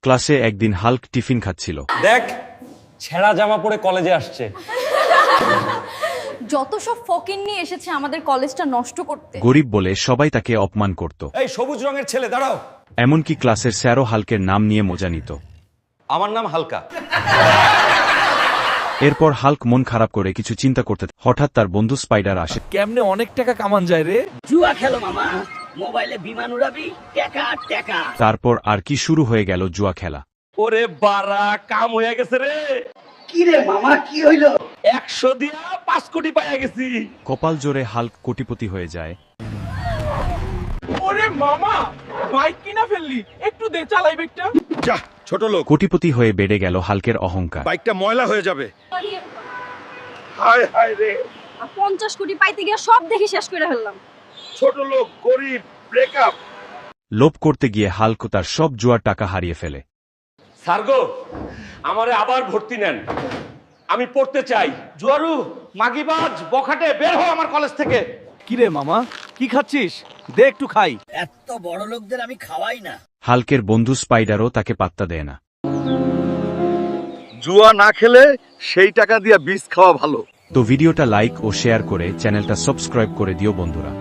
ক্লাসে একদিন Hulk tiffin খাচ্ছিল। দেখ, ছেঁড়া জামা পরে কলেজে আসছে। যত সব ফকিন নিয়ে এসেছে আমাদের কলেজটা নষ্ট করতে। গরিব বলে সবাই তাকে অপমান করত। এই সবুজ রঙের ছেলে দাঁড়াও। এমনকি ক্লাসের স্যারও হাল্কের নাম নিয়ে মজা নিত। আমার নাম হালকা। এরপর হাল্ক মন খারাপ করে কিছু চিন্তা করতে হঠাৎ তার বন্ধু স্পাইডার আসে। কেমনে অনেক টাকা কামান যায় রে। জুয়া খেলো মামা, মোবাইলে বিমান উড়াবি, টাকা টাকা। তারপর আর কি শুরু হয়ে গেল জুয়া খেলা। ওরে বাড়া, কাম হয়ে গেছে রে। কি রে মামা, কি হইলো? 100 দিয়া 5 কোটি পাইয়া গেছি। কপাল জোরে হাল্ক কোটিপতি হয়ে যায়। ওরে মামা, বাইক কিনা ফেললি, একটু দে চালাই বাইকটা। যা ছোট লোক, কোটিপতি হয়ে বেড়ে গেল হাল্কের অহংকার। বাইকটা ময়লা হয়ে যাবে। হায় হায় রে, 50 কোটি পাইতে গিয়ে সব দেখি শেষ করে ফেললাম। ছোট লোক, গরিব, ব্রেকআপ। লোভ করতে গিয়ে হাল্ক তার সব জুয়ার টাকা হারিয়ে ফেলে। সার্গো, আমারে আবার ভর্তি নেন, আমি পড়তে চাই। জুয়ারু, মাগিবাজ, বখাটে, বের হও আমার কলেজ থেকে। কি রে মামা, কি খাচ্ছিস? দে একটু খাই। এত বড় লোকদের আমি খাওয়াই না। হাল্কের বন্ধু স্পাইডারও তাকে পাত্তা দেয় না। জুয়া না খেলে সেই টাকা দিয়ে বীজ খাওয়া ভালো। তো ভিডিওটা লাইক ও শেয়ার করে চ্যানেলটা সাবস্ক্রাইব করে দিও বন্ধুরা।